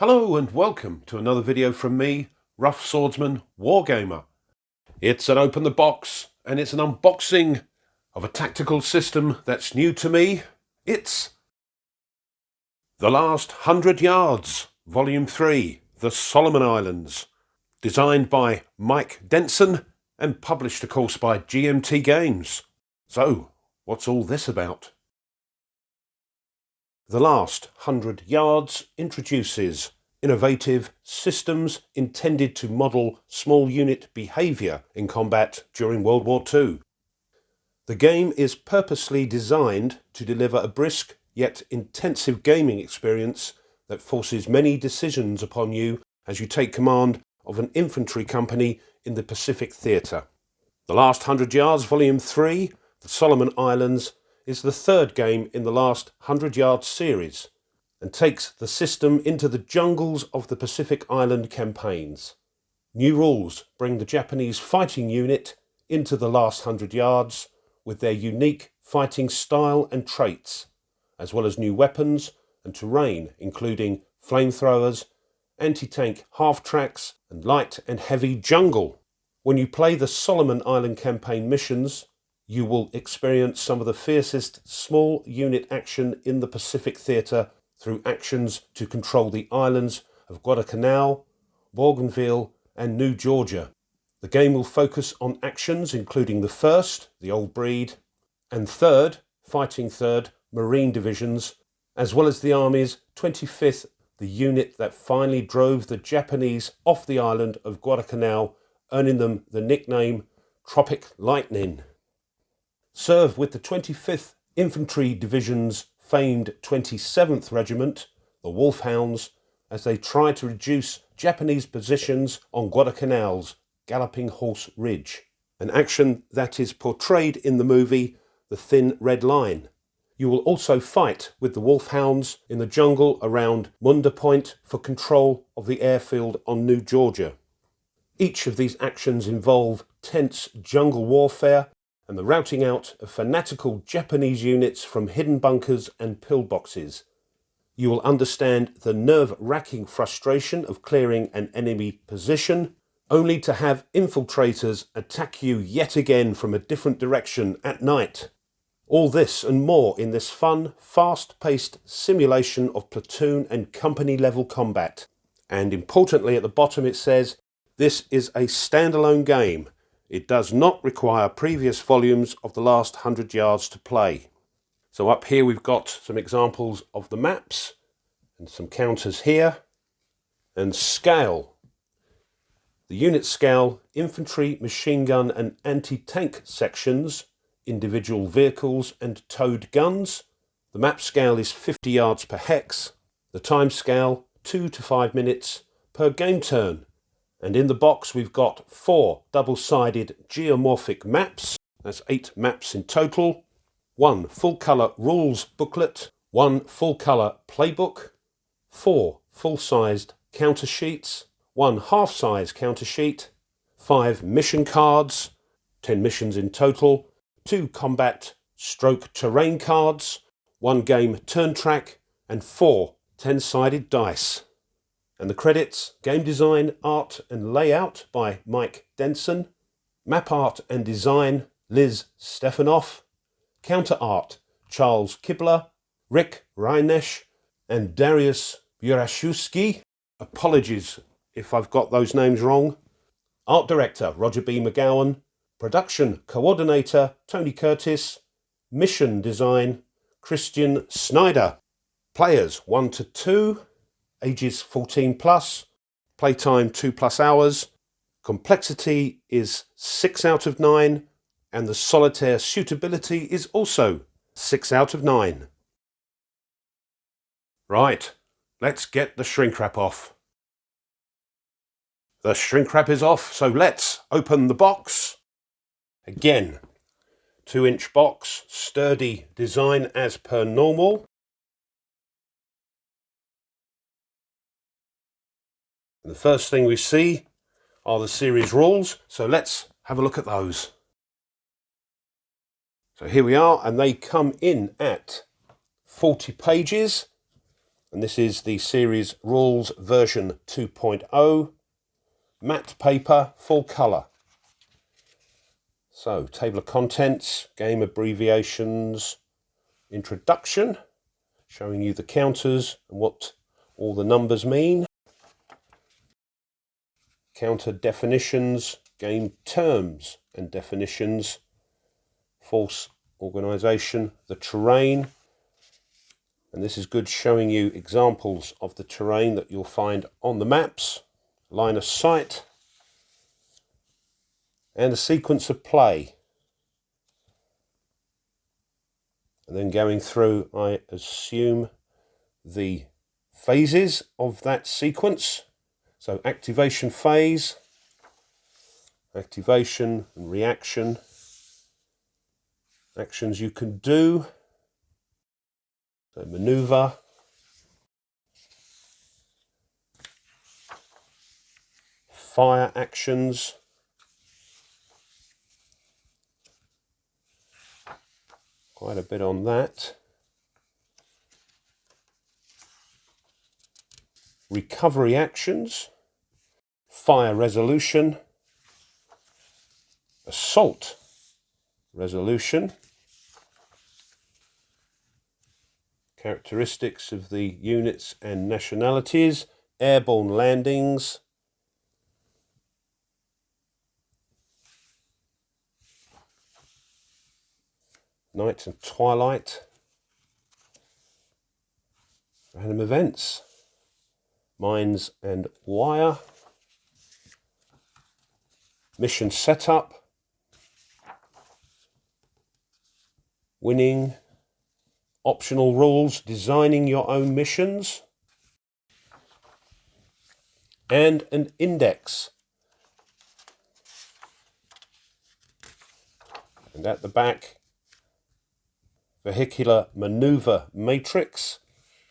Hello and welcome to another video from me, Rough Swordsman Wargamer. It's an open the box and it's an unboxing of a tactical system that's new to me. It's The Last 100 Yards, Volume 3, The Solomon Islands, designed by Mike Denson and published of course by GMT Games. So, what's all this about? The Last 100 Yards introduces innovative systems intended to model small unit behaviour in combat during World War II. The game is purposely designed to deliver a brisk yet intensive gaming experience that forces many decisions upon you as you take command of an infantry company in the Pacific Theatre. The Last 100 Yards Volume 3, The Solomon Islands, is the third game in the Last 100 Yards series and takes the system into the jungles of the Pacific Island campaigns. New rules bring the Japanese fighting unit into the Last 100 Yards with their unique fighting style and traits, as well as new weapons and terrain including flamethrowers, anti-tank half-tracks and light and heavy jungle. When you play the Solomon Island campaign missions, you will experience some of the fiercest small unit action in the Pacific Theatre through actions to control the islands of Guadalcanal, Bougainville and New Georgia. The game will focus on actions including the 1st, the Old Breed, and 3rd, Fighting 3rd Marine Divisions, as well as the Army's 25th, the unit that finally drove the Japanese off the island of Guadalcanal, earning them the nickname Tropic Lightning. Serve with the 25th Infantry Division's famed 27th Regiment, the Wolfhounds, as they try to reduce Japanese positions on Guadalcanal's Galloping Horse Ridge, an action that is portrayed in the movie The Thin Red Line. You will also fight with the Wolfhounds in the jungle around Munda Point for control of the airfield on New Georgia. Each of these actions involve tense jungle warfare and the routing out of fanatical Japanese units from hidden bunkers and pillboxes. You will understand the nerve-wracking frustration of clearing an enemy position, only to have infiltrators attack you yet again from a different direction at night. All this and more in this fun, fast-paced simulation of platoon and company-level combat. And importantly at the bottom it says, this is a standalone game. It does not require previous volumes of the Last 100 Yards to play. So up here we've got some examples of the maps and some counters here. And scale. The unit scale, infantry, machine gun and anti-tank sections, individual vehicles and towed guns. The map scale is 50 yards per hex. The time scale 2 to 5 minutes per game turn. And in the box we've got 4 double-sided geomorphic maps, that's 8 maps in total, 1 full-colour rules booklet, 1 full-colour playbook, 4 full-sized counter sheets, 1 half-size counter sheet, 5 mission cards, 10 missions in total, 2 combat stroke terrain cards, 1 game turn track and 4 10-sided dice. And the credits, game design, art and layout by Mike Denson, map art and design Liz Stefanoff, counter art Charles Kibler, Rick Reinesch and Darius Buraszewski. Apologies if I've got those names wrong. Art director Roger B. McGowan, production coordinator Tony Curtis, mission design Christian Snyder. Players 1 to 2. Ages 14 plus, playtime 2+ hours, complexity is 6 out of 9, and the solitaire suitability is also 6 out of 9. Right, let's get the shrink wrap off. The shrink wrap is off, so let's open the box. Again, 2-inch box, sturdy design as per normal. And the first thing we see are the series rules, so let's have a look at those. So here we are, and they come in at 40 pages. and this is the series rules version 2.0, matte paper, full colour. So, table of contents, game abbreviations, introduction, showing you the counters and what all the numbers mean. Counter definitions, game terms and definitions, force organisation, the terrain, and this is good, showing you examples of the terrain that you'll find on the maps, line of sight, and a sequence of play. And then going through, I assume, the phases of that sequence. So activation phase, activation and reaction, actions you can do, so maneuver, fire actions, quite a bit on that, recovery actions, fire resolution, assault resolution, characteristics of the units and nationalities, airborne landings, night and twilight, random events, mines and wire, mission setup, winning, optional rules, designing your own missions, and an index. And at the back, vehicular maneuver matrix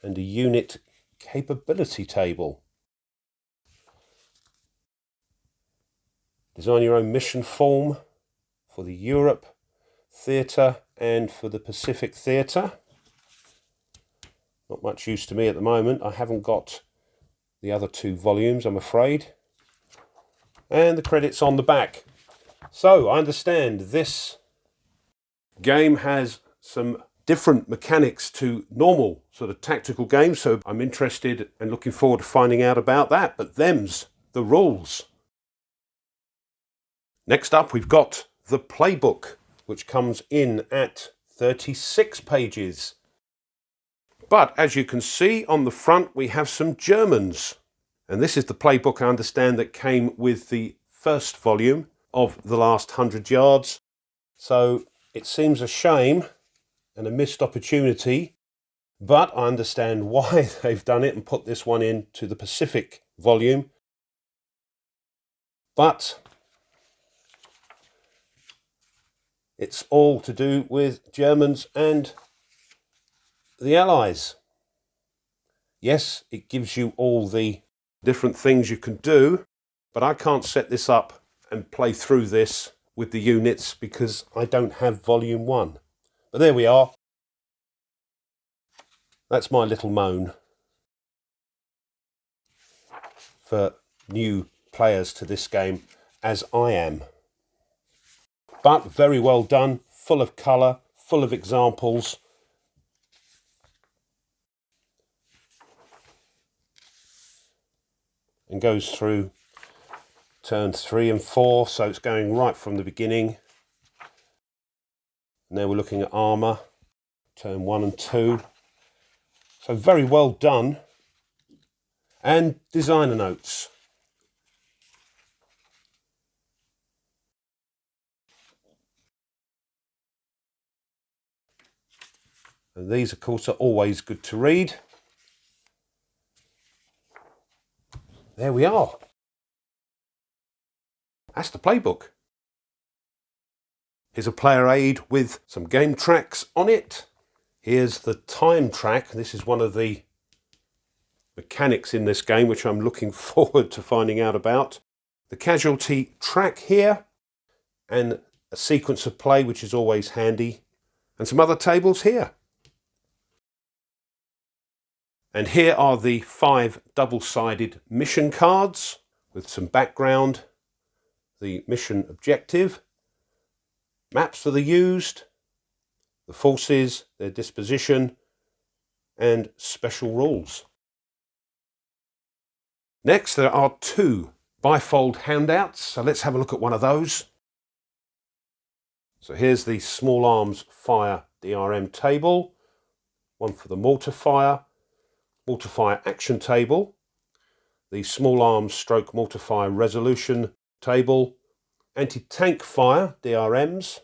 and a unit capability table. Design your own mission form for the Europe Theatre and for the Pacific Theatre. Not much use to me at the moment. I haven't got the other two volumes, I'm afraid. And the credits on the back. So, I understand this game has some different mechanics to normal sort of tactical games, so I'm interested and looking forward to finding out about that. But them's the rules. Next up, we've got the Playbook, which comes in at 36 pages. But as you can see on the front, we have some Germans. And this is the Playbook, I understand, that came with the first volume of The Last 100 Yards. So it seems a shame and a missed opportunity, but I understand why they've done it and put this one into the Pacific volume. But it's all to do with Germans and the Allies. Yes, it gives you all the different things you can do, but I can't set this up and play through this with the units because I don't have volume 1. But there we are. That's my little moan for new players to this game, as I am. But very well done, full of colour, full of examples. And goes through turns 3 and 4, so it's going right from the beginning. And now we're looking at armour, turn 1 and 2. So very well done. And designer notes. And these, of course, are always good to read. There we are. That's the Playbook. Here's a player aid with some game tracks on it. Here's the time track. This is one of the mechanics in this game, which I'm looking forward to finding out about. The casualty track here, and a sequence of play, which is always handy, and some other tables here. And here are the 5 double-sided mission cards with some background, the mission objective, maps that are used, the forces, their disposition, and special rules. Next, there are 2 Bifold handouts, so let's have a look at one of those. So here's the small arms fire DRM table, one for the mortar fire action table, the small arms stroke mortar fire resolution table, anti-tank fire DRMs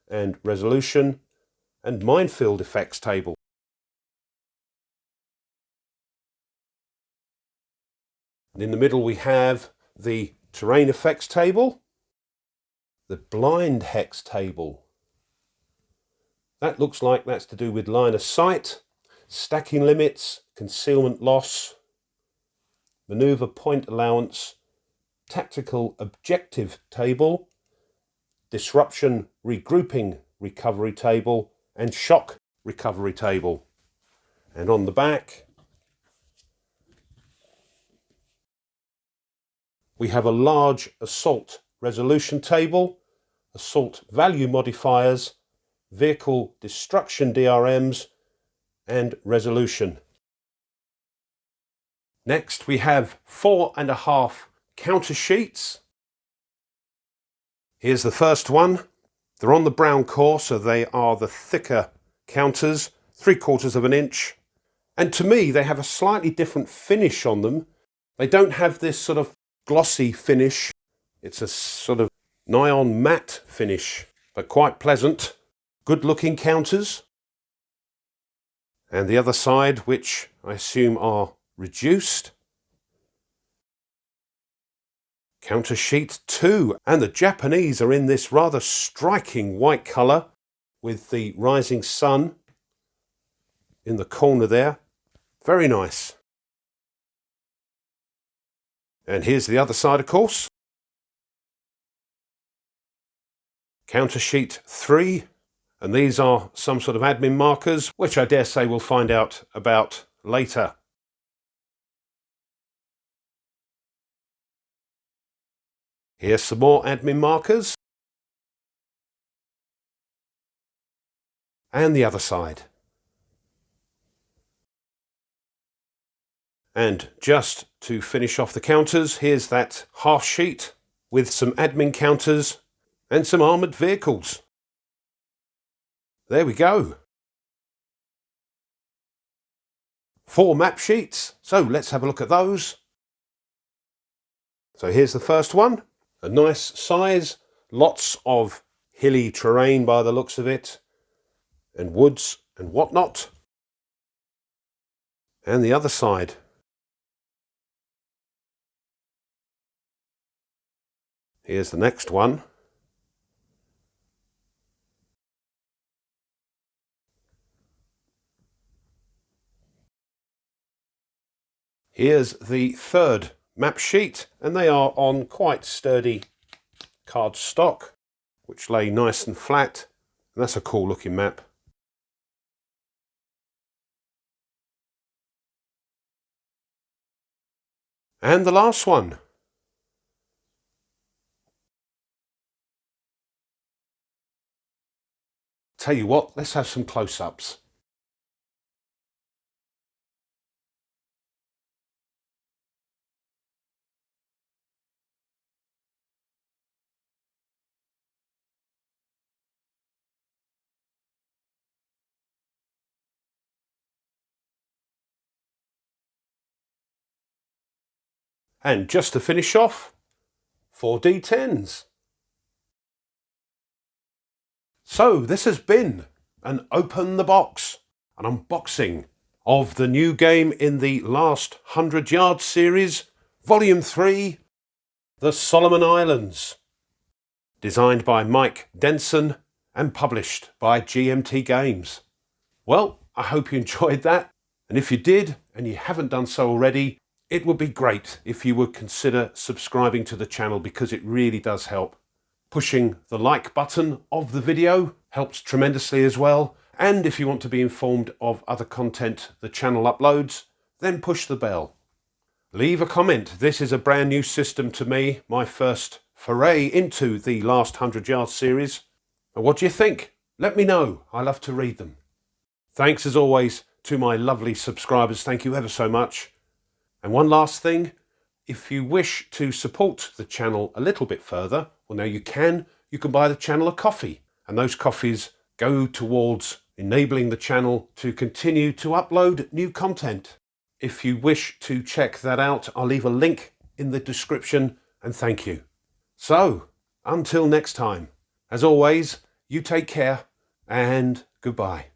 and resolution, and minefield effects table. And in the middle we have the terrain effects table, the blind hex table. That looks like that's to do with line of sight, stacking limits, concealment loss, maneuver point allowance, tactical objective table, disruption regrouping recovery table, and shock recovery table. And on the back we have a large assault resolution table, assault value modifiers, vehicle destruction DRMs, and resolution. Next we have 4.5 counter sheets. Here's the first one. They're on the brown core, so they are the thicker counters, 3/4 of an inch. And to me, they have a slightly different finish on them. They don't have this sort of glossy finish. It's a sort of nigh on matte finish, but quite pleasant. Good looking counters. And the other side, which I assume are reduced. Counter sheet 2, and the Japanese are in this rather striking white colour with the rising sun in the corner there. Very nice. And here's the other side, of course. Counter sheet 3, and these are some sort of admin markers, which I dare say we'll find out about later. Here's some more admin markers. And the other side. And just to finish off the counters, here's that half sheet with some admin counters and some armoured vehicles. There we go. 4 map sheets, so let's have a look at those. So here's the first one, a nice size, lots of hilly terrain by the looks of it, and woods and whatnot. And the other side. Here's the next one. Here's the third map sheet, and they are on quite sturdy card stock, which lay nice and flat. And that's a cool looking map. And the last one. Tell you what, let's have some close-ups. And just to finish off, 4 D10s. So this has been an Open the Box, an unboxing of the new game in the last 100 Yards series, Volume 3, The Solomon Islands. Designed by Mike Denson and published by GMT Games. Well, I hope you enjoyed that. And if you did, and you haven't done so already, it would be great if you would consider subscribing to the channel, because it really does help. Pushing the like button of the video helps tremendously as well, And if you want to be informed of other content the channel uploads, then push the bell. Leave a comment. This is a brand new system to me, my first foray into the Last 100 Yards series. And what do you think? Let me know. I love to read them. Thanks as always to my lovely subscribers. Thank you ever so much. And one last thing, if you wish to support the channel a little bit further, well, now you can buy the channel a coffee, and those coffees go towards enabling the channel to continue to upload new content. If you wish to check that out, I'll leave a link in the description, and thank you. So, until next time, as always, you take care and goodbye.